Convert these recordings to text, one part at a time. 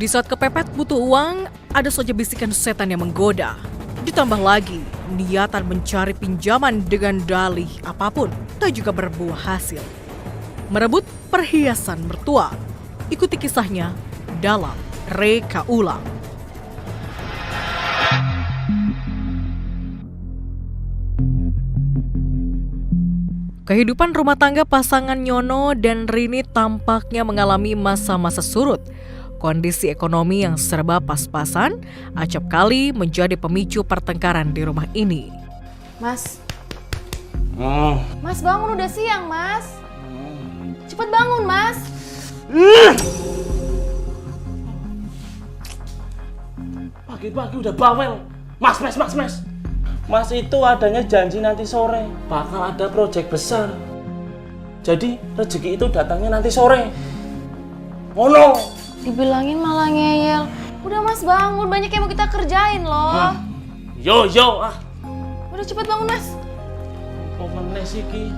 Di saat kepepet butuh uang, ada saja bisikan setan yang menggoda. Ditambah lagi, niatan mencari pinjaman dengan dalih apapun tak juga berbuah hasil. Merebut perhiasan mertua. Ikuti kisahnya dalam Reka Ulang. Kehidupan rumah tangga pasangan Nyono dan Rini tampaknya mengalami masa-masa surut. Kondisi ekonomi yang serba pas-pasan acap kali menjadi pemicu pertengkaran di rumah ini. Mas. Mas bangun, udah siang, Mas. Cepet bangun, Mas. Pagi-pagi udah bawel. Mas. Mas itu adanya janji nanti sore bakal ada proyek besar. Jadi rezeki itu datangnya nanti sore. Ngono. Dibilangin malah ngeyel. Udah Mas bangun, banyak yang mau kita kerjain loh. Yo. Udah cepet bangun, Mas. Kok meneh sih ki?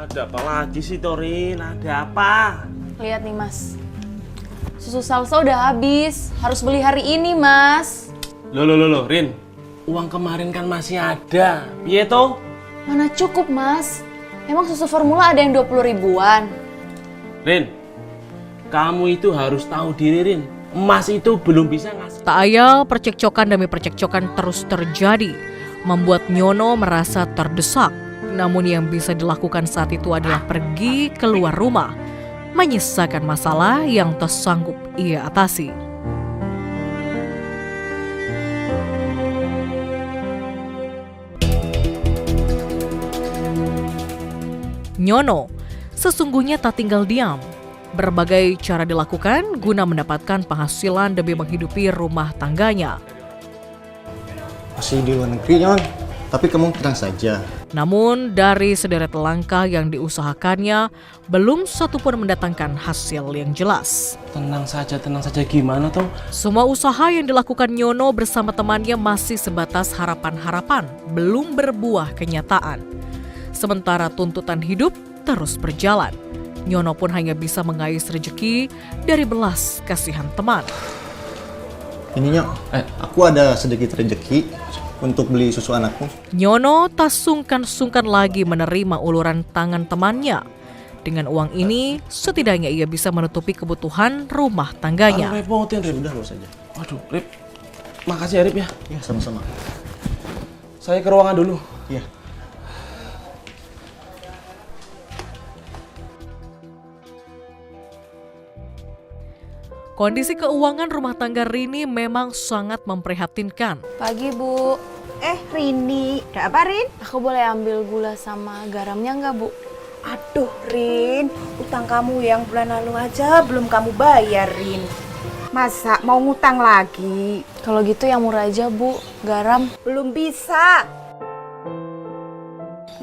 Ada apa lagi sih Torin? Ada apa? Lihat nih, Mas. Susu salsa udah habis. Harus beli hari ini, Mas. Loh, Rin. Uang kemarin kan masih ada. Piye toh? Mana cukup, Mas? Emang susu formula ada yang 20 ribuan. Rin, kamu itu harus tahu diri, Rin. Emas itu belum bisa ngasih. Tak ayal percekcokan demi percekcokan terus terjadi, membuat Nyono merasa terdesak. Namun yang bisa dilakukan saat itu adalah pergi keluar rumah, menyisakan masalah yang tak sanggup ia atasi. Nyono sesungguhnya tak tinggal diam. Berbagai cara dilakukan guna mendapatkan penghasilan demi menghidupi rumah tangganya. Masih di luar negeri, Nyon. Tapi kamu tenang saja. Namun dari sederet langkah yang diusahakannya, belum satu pun mendatangkan hasil yang jelas. Tenang saja gimana toh? Semua usaha yang dilakukan Nyono bersama temannya masih sebatas harapan-harapan, belum berbuah kenyataan. Sementara tuntutan hidup terus berjalan, Nyono pun hanya bisa mengais rezeki dari belas kasihan teman. Ini, Nyok, aku ada sedikit rezeki untuk beli susu anakku. Nyono tak sungkan-sungkan lagi menerima uluran tangan temannya. Dengan uang ini, setidaknya ia bisa menutupi kebutuhan rumah tangganya. Repotin, Rip. Udah, lo saja. Waduh, Rip. Makasih ya, Rip ya. Ya, sama-sama. Saya ke ruangan dulu. Iya. Kondisi keuangan rumah tangga Rini memang sangat memprihatinkan. Pagi, Bu. Rini, ada apa, Rin? Aku boleh ambil gula sama garamnya nggak, Bu? Aduh, Rin, utang kamu yang bulan lalu aja belum kamu bayar, Rin. Masa mau ngutang lagi? Kalau gitu yang murah aja, Bu. Garam. Belum bisa.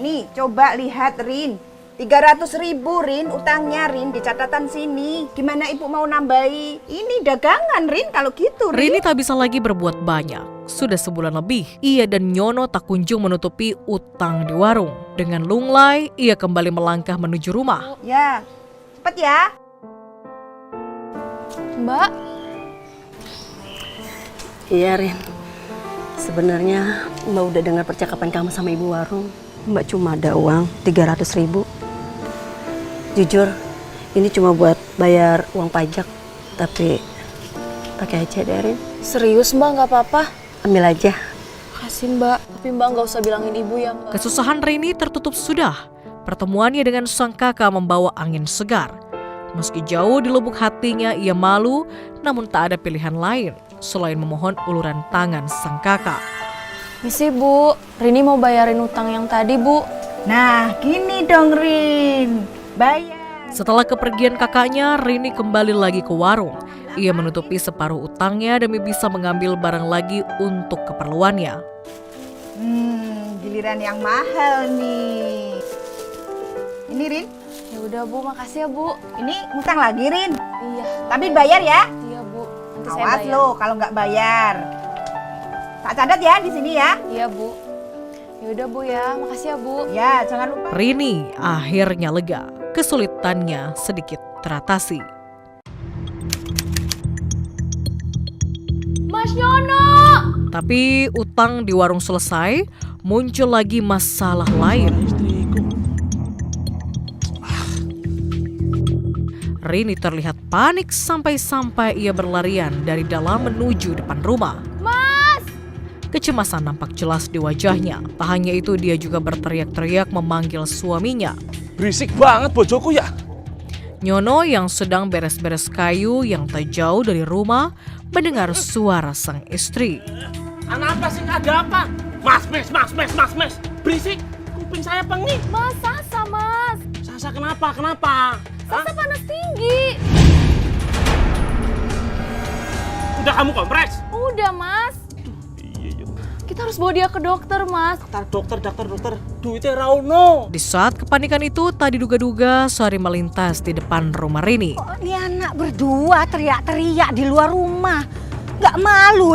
Nih, coba lihat, Rin. 300.000, Rin, utangnya, Rin, di catatan sini. Gimana Ibu mau nambahi? Ini dagangan, Rin, kalau gitu, Rin. Rini tak bisa lagi berbuat banyak. Sudah sebulan lebih, ia dan Nyono tak kunjung menutupi utang di warung. Dengan lunglai, ia kembali melangkah menuju rumah. Ya, cepet ya. Mbak. Iya, Rin. Sebenarnya Mbak udah dengar percakapan kamu sama ibu warung. Mbak cuma ada uang 300.000. Jujur, ini cuma buat bayar uang pajak. Tapi pakai aja deh, Rin. Serius, Mbak, nggak apa-apa? Ambil aja. Kasih, Mbak. Tapi Mbak nggak usah bilangin ibu ya, Mbak. Kesusahan Rini tertutup sudah. Pertemuannya dengan sang kakak membawa angin segar. Meski jauh di lubuk hatinya ia malu, namun tak ada pilihan lain selain memohon uluran tangan sang kakak. Misi, Bu. Rini mau bayarin utang yang tadi, Bu. Nah, gini dong, Rin. Bayar. Setelah kepergian kakaknya, Rini kembali lagi ke warung. Ia menutupi separuh utangnya demi bisa mengambil barang lagi untuk keperluannya. Giliran yang mahal nih. Ini, Rin. Ya udah Bu, makasih ya Bu. Ini ngutang lagi, Rin. Iya. Tapi bayar ya. Iya Bu, nanti saya Awas bayar. lo kalau nggak bayar. Tak cadat ya di sini ya. Iya Bu. Ya udah Bu ya, makasih ya Bu. Ya, jangan lupa. Rini akhirnya lega, kesulitannya sedikit teratasi. Mas Nyono! Tapi utang di warung selesai, muncul lagi masalah lain. Istriku. Rini terlihat panik sampai-sampai ia berlarian dari dalam menuju depan rumah. Mas! Kecemasan nampak jelas di wajahnya. Tak hanya itu, dia juga berteriak-teriak memanggil suaminya. Berisik banget bojoku ya. Nyono yang sedang beres-beres kayu yang tak jauh dari rumah mendengar suara sang istri. Anak apa sih, ada apa? Mas. Berisik. Kuping saya penging. Mas, Sasa Mas! Sasa kenapa? Sasa panas tinggi! Udah kamu kompres? Udah Mas. Iya. Kita harus bawa dia ke dokter Mas. Dokter. Duitnya rauno. Di saat kepanikan itu, tak diduga-duga Sari melintas di depan rumah Rini. Kok ini anak berdua teriak-teriak di luar rumah? Gak malu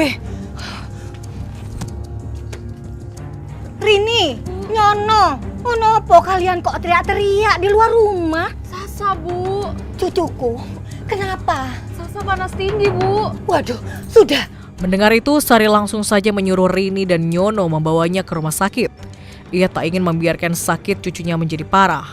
Rini, Nyono, kenapa kalian kok teriak-teriak di luar rumah? Sasa Bu. Cucuku, kenapa? Sasa panas tinggi Bu. Waduh, sudah. Mendengar itu, Sari langsung saja menyuruh Rini dan Nyono membawanya ke rumah sakit. Ia tak ingin membiarkan sakit cucunya menjadi parah.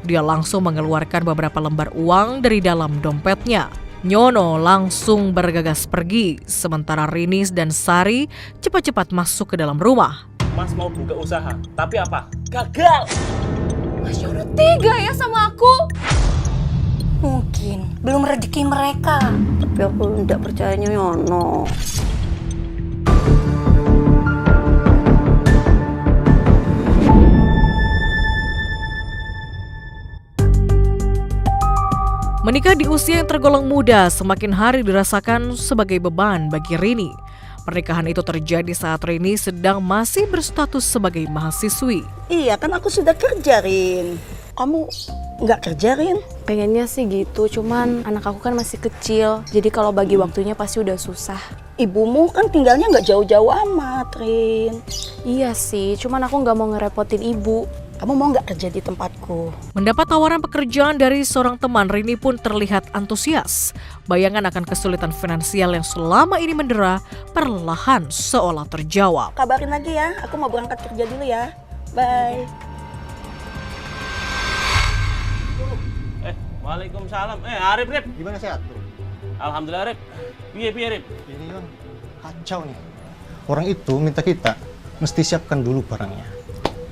Dia langsung mengeluarkan beberapa lembar uang dari dalam dompetnya. Nyono langsung bergegas pergi, sementara Rini dan Sari cepat-cepat masuk ke dalam rumah. Mas mau buka usaha, tapi apa? Gagal. Mas Nyono tega ya sama aku. Mungkin belum rezeki mereka. Tapi aku tidak percayanya Nyono. Menikah di usia yang tergolong muda semakin hari dirasakan sebagai beban bagi Rini. Pernikahan itu terjadi saat Rini sedang masih berstatus sebagai mahasiswi. Iya kan aku sudah kerja, Rin. Kamu nggak kerja, Rin? Pengennya sih gitu, cuman anak aku kan masih kecil. Jadi kalau bagi waktunya pasti udah susah. Ibumu kan tinggalnya nggak jauh-jauh amat, Rin. Iya sih, cuman aku nggak mau ngerepotin ibu. Kamu mau nggak kerja di tempatku? Mendapat tawaran pekerjaan dari seorang teman, Rini pun terlihat antusias. Bayangan akan kesulitan finansial yang selama ini mendera perlahan seolah terjawab. Kabarin lagi ya, aku mau berangkat kerja dulu ya. Bye. Waalaikumsalam. Arif, Rip. Gimana sehat tuh? Alhamdulillah, Rip. Piye, Rip? Ini Yon, kacau nih. Orang itu minta kita mesti siapkan dulu barangnya.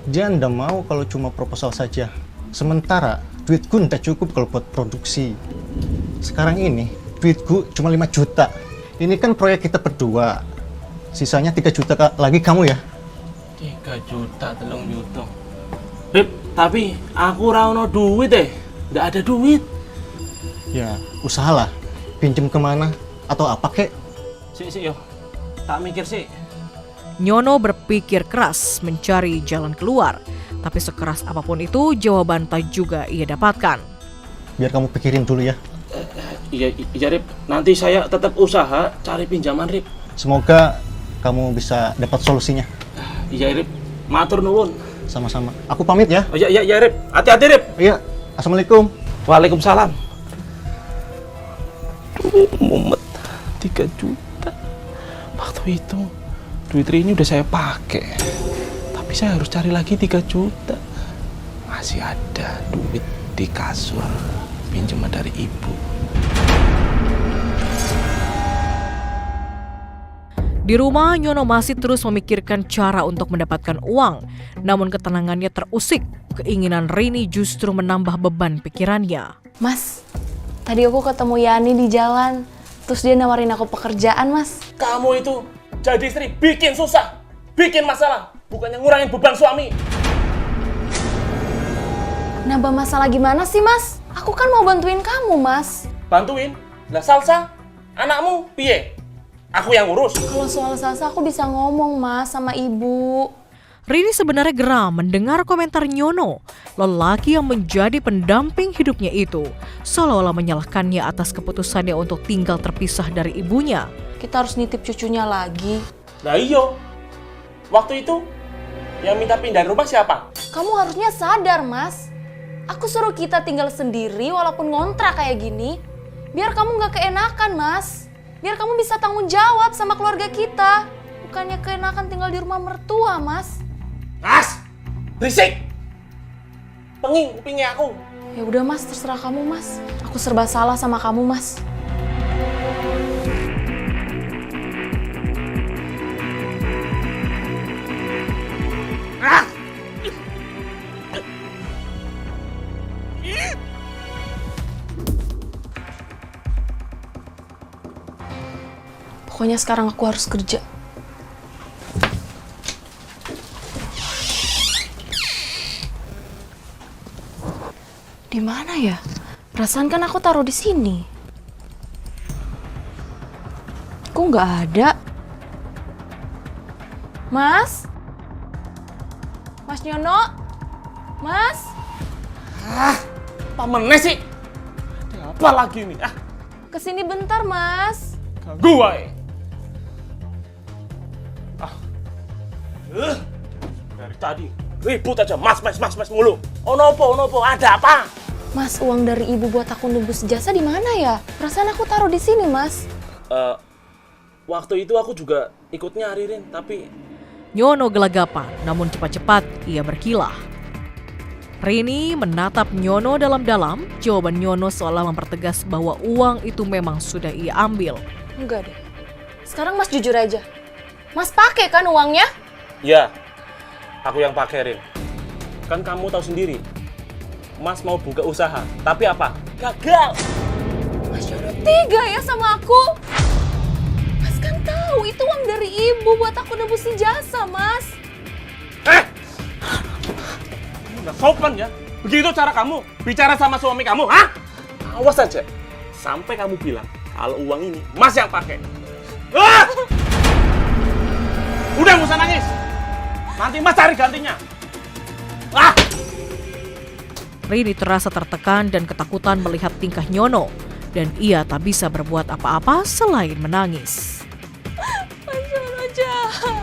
Dia ndak mau kalau cuma proposal saja. Sementara duitku ndak cukup kalau buat produksi. Sekarang ini duitku cuma 5 juta. Ini kan proyek kita berdua. Sisanya 3 juta lagi kamu ya. 3 juta, 3 juta. Rip, tapi aku rauno duit deh. Nggak ada duit. Ya, usahalah. Pinjem kemana atau apa kek? Sik, yo. Tak mikir sih. Nyono berpikir keras mencari jalan keluar. Tapi sekeras apapun itu, jawaban tak juga ia dapatkan. Biar kamu pikirin dulu ya. Iya, Rip. Nanti saya tetap usaha cari pinjaman, Rip. Semoga kamu bisa dapat solusinya. Iya, Rip. Matur nuwun. Sama-sama. Aku pamit ya. Oh, iya, Rip. Hati-hati, Rip. Iya. Assalamualaikum. Waalaikumsalam. Mumet 3 juta. Waktu itu duit Rini udah saya pakai. Tapi saya harus cari lagi 3 juta. Masih ada duit di kasur pinjaman dari ibu. Di rumah, Nyono masih terus memikirkan cara untuk mendapatkan uang. Namun ketenangannya terusik. Keinginan Rini justru menambah beban pikirannya. Mas, tadi aku ketemu Yani di jalan. Terus dia nawarin aku pekerjaan, Mas. Kamu itu jadi istri bikin susah, bikin masalah, bukannya ngurangin beban suami. Nambah masalah gimana sih, Mas? Aku kan mau bantuin kamu, Mas. Bantuin? Lah Salsa, anakmu piye? Aku yang urus. Kalau soal Salsa aku bisa ngomong, Mas, sama ibu. Rini sebenarnya geram mendengar komentar Nyono, lelaki yang menjadi pendamping hidupnya itu, seolah-olah menyalahkannya atas keputusannya untuk tinggal terpisah dari ibunya. Kita harus nitip cucunya lagi. Nah iyo, waktu itu yang minta pindah rumah siapa? Kamu harusnya sadar, Mas. Aku suruh kita tinggal sendiri walaupun ngontrak kayak gini. Biar kamu gak keenakan, Mas. Biar kamu bisa tanggung jawab sama keluarga kita. Bukannya keenakan tinggal di rumah mertua, Mas. Mas, berisik! Penging kupingnya aku. Ya udah, Mas, terserah kamu, Mas. Aku serba salah sama kamu, Mas. Pokoknya sekarang aku harus kerja. Di mana ya? Perasaan kan aku taruh di sini. Kok nggak ada? Mas? Mas Nyono? Mas? Apa meneh sih? Ada apa lagi nih? Kesini bentar, Mas. Ganggu wae. Dari tadi ribut aja mas mulu. Onopo, ada apa? Mas, uang dari ibu buat aku nebus jasa di mana ya? Perasaan aku taruh di sini, Mas. Waktu itu aku juga ikut nyariin, tapi Nyono gelagapan, namun cepat-cepat ia berkilah. Rini menatap Nyono dalam-dalam, jawaban Nyono seolah mempertegas bahwa uang itu memang sudah ia ambil. Enggak deh. Sekarang Mas jujur aja. Mas pakai kan uangnya? ya, aku yang pakai Rin. Kan kamu tahu sendiri, Mas mau buka usaha, tapi apa? Gagal. Mas Nyono tega ya sama aku. Mas kan tahu itu uang dari ibu buat aku nebusin jasa, Mas. Nggak sopan ya. Begitu cara kamu bicara sama suami kamu, hah? Awas aja. Sampai kamu bilang kalau uang ini Mas yang pakai. Udah nggak usah nangis. Nanti Mas cari gantinya. Rini terasa tertekan dan ketakutan melihat tingkah Nyono, dan ia tak bisa berbuat apa-apa selain menangis. Mas Nyono jahat.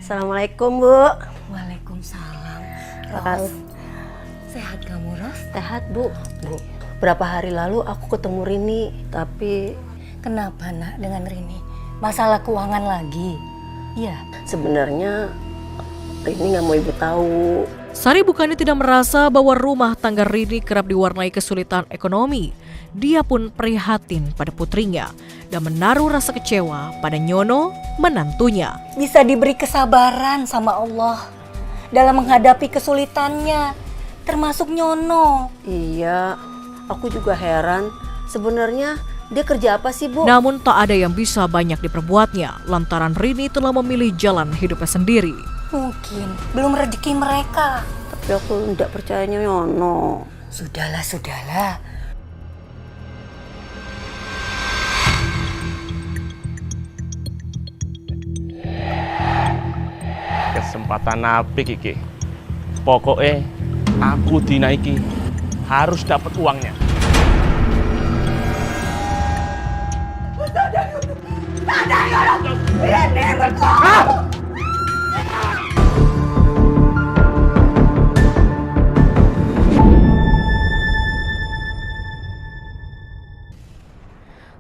Assalamualaikum, Bu. Waalaikumsalam. Ros. Sehat kamu, Ros? Sehat, Bu. Bu, berapa hari lalu aku ketemu Rini, tapi Kenapa, Nak, dengan Rini? Masalah keuangan lagi? Iya. sebenarnya Rini nggak mau Ibu tahu. Sari bukannya tidak merasa bahwa rumah tangga Rini kerap diwarnai kesulitan ekonomi. Dia pun prihatin pada putrinya dan menaruh rasa kecewa pada Nyono, menantunya. Bisa diberi kesabaran sama Allah dalam menghadapi kesulitannya, termasuk Nyono. Iya, aku juga heran. Sebenarnya dia kerja apa sih, Bu? Namun tak ada yang bisa banyak diperbuatnya lantaran Rini telah memilih jalan hidupnya sendiri. Mungkin belum rezeki mereka. Tapi aku tidak percayanya Nyono. Sudahlah. Kesempatan apik iki. Pokoknya aku dinaiki harus dapat uangnya.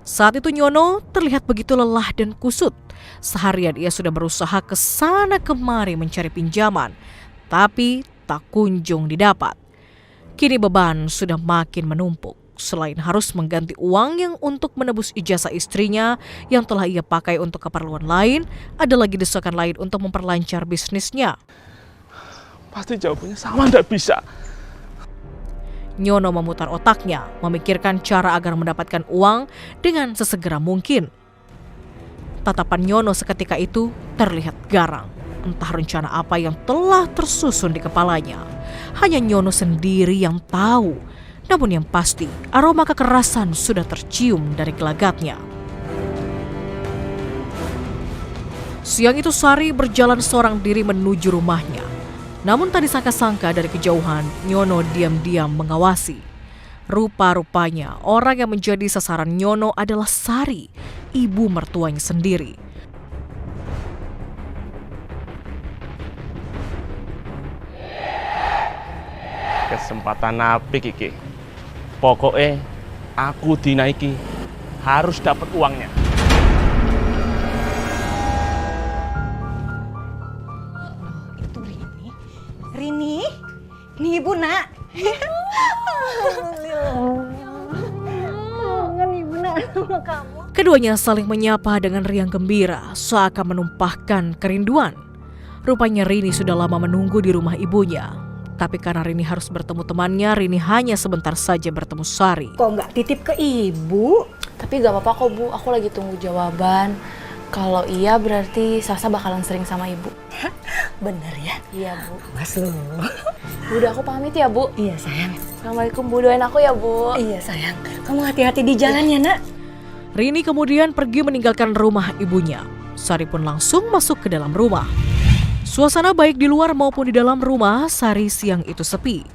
Saat itu Nyono terlihat begitu lelah dan kusut. Seharian ia sudah berusaha ke sana kemari mencari pinjaman, tapi tak kunjung didapat. Kini beban sudah makin menumpuk. Selain harus mengganti uang yang untuk menebus ijazah istrinya yang telah ia pakai untuk keperluan lain, ada lagi desakan lain untuk memperlancar bisnisnya. Pasti jawabannya sama, nggak bisa. Nyono memutar otaknya, memikirkan cara agar mendapatkan uang dengan sesegera mungkin. Tatapan Nyono seketika itu terlihat garang. entah rencana apa yang telah tersusun di kepalanya. Hanya Nyono sendiri yang tahu. Namun yang pasti, aroma kekerasan sudah tercium dari gelagatnya. Siang itu Sari berjalan seorang diri menuju rumahnya. Namun tak disangka-sangka dari kejauhan, Nyono diam-diam mengawasi. Rupa-rupanya orang yang menjadi sasaran Nyono adalah Sari, ibu mertuanya sendiri. Kesempatan apik iki. Pokoknya aku dinaiki harus dapat uangnya. Itu Rini, ini ibu nak. Kangen ibu nak sama kamu. Keduanya saling menyapa dengan riang gembira, seakan menumpahkan kerinduan. Rupanya Rini sudah lama menunggu di rumah ibunya. Tapi karena Rini harus bertemu temannya, Rini hanya sebentar saja bertemu Sari. Kok nggak titip ke ibu? Tapi gak apa-apa kok Bu, aku lagi tunggu jawaban. Kalau iya berarti Sasa bakalan sering sama ibu. Bener ya? Iya Bu. Mas lu. Udah aku pamit ya Bu. Iya sayang. Assalamualaikum Bu, doain aku ya Bu. Iya sayang. Kamu hati-hati di jalan ya nak. Rini kemudian pergi meninggalkan rumah ibunya. Sari pun langsung masuk ke dalam rumah. Suasana baik di luar maupun di dalam rumah Sari siang itu sepi.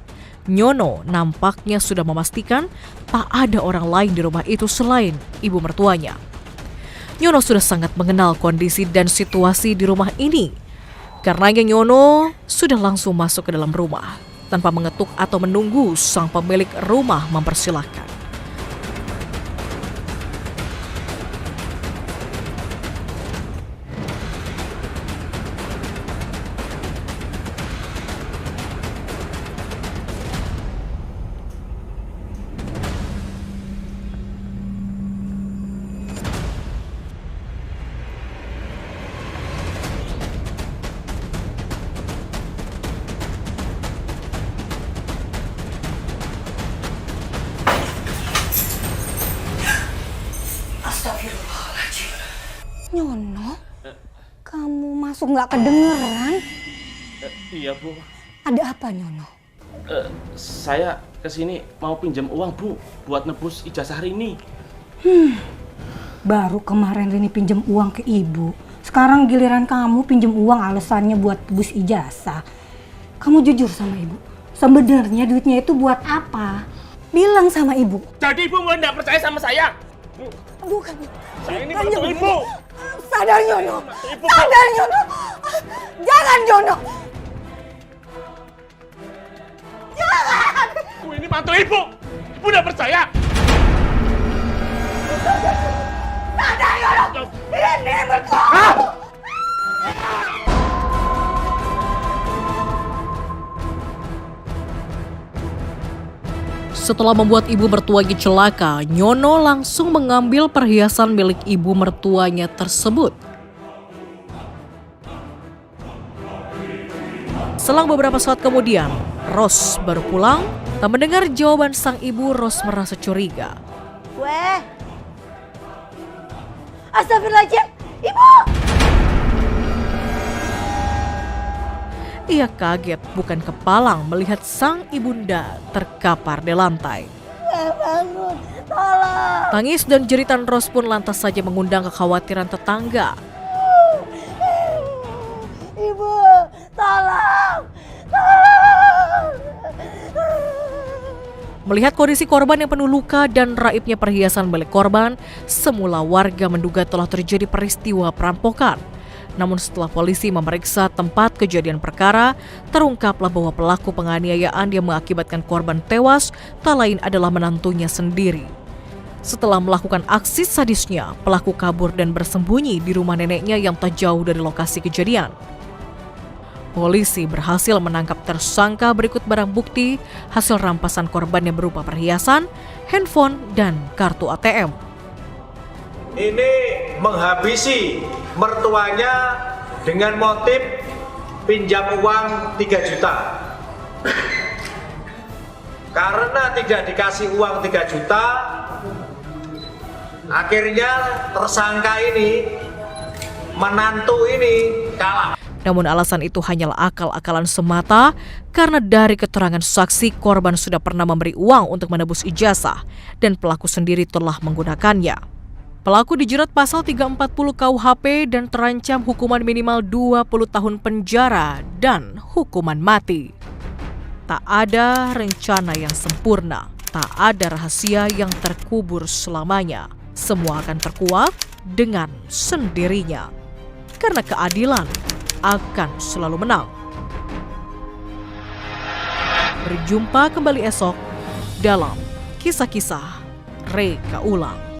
Nyono nampaknya sudah memastikan tak ada orang lain di rumah itu selain ibu mertuanya. Nyono sudah sangat mengenal kondisi dan situasi di rumah ini. Karenanya Nyono sudah langsung masuk ke dalam rumah tanpa mengetuk atau menunggu sang pemilik rumah mempersilahkan. Nyono, kamu masuk nggak kedengeran? Iya Bu. Ada apa Nyono? Saya kesini mau pinjam uang Bu buat nebus ijazah Rini. Baru kemarin Rini pinjam uang ke ibu. Sekarang giliran kamu pinjam uang alasannya buat tebus ijazah. Kamu jujur sama ibu. Sebenarnya duitnya itu buat apa? Bilang sama ibu. Jadi Ibu mulai nggak percaya sama saya? Bukan. Saya ini bantu Ibu. Sadar Nyono. Sadar Nyono. Jangan Nyono. Jangan. Aku ini bantu Ibu. Ibu nggak percaya? Sadar Nyono. Ini berbohong. Setelah membuat ibu mertuanya celaka, Nyono langsung mengambil perhiasan milik ibu mertuanya tersebut. Selang beberapa saat kemudian, Ros baru pulang. Tak mendengar jawaban sang ibu, Ros merasa curiga. Weh. Astagfirullahaladzim, Ibu! Ia kaget bukan kepalang melihat sang ibunda terkapar di lantai. Bangun, tolong! Tangis dan jeritan Ros pun lantas saja mengundang kekhawatiran tetangga. Ibu, tolong! Tolong! Melihat kondisi korban yang penuh luka dan raibnya perhiasan milik korban, semula warga menduga telah terjadi peristiwa perampokan. Namun setelah polisi memeriksa tempat kejadian perkara, terungkaplah bahwa pelaku penganiayaan yang mengakibatkan korban tewas tak lain adalah menantunya sendiri. Setelah melakukan aksi sadisnya, pelaku kabur dan bersembunyi di rumah neneknya yang tak jauh dari lokasi kejadian. Polisi berhasil menangkap tersangka berikut barang bukti hasil rampasan korban yang berupa perhiasan, handphone, dan kartu ATM. Ini menghabisi mertuanya dengan motif pinjam uang 3 juta. Karena tidak dikasih uang 3 juta, akhirnya tersangka ini, menantu ini kalah. Namun alasan itu hanyalah akal-akalan semata karena dari keterangan saksi korban sudah pernah memberi uang untuk menebus ijazah dan pelaku sendiri telah menggunakannya. Pelaku dijerat pasal 340 KUHP dan terancam hukuman minimal 20 tahun penjara dan hukuman mati. Tak ada rencana yang sempurna, tak ada rahasia yang terkubur selamanya. Semua akan terkuak dengan sendirinya. Karena keadilan akan selalu menang. Berjumpa kembali esok dalam kisah-kisah Reka Ulang.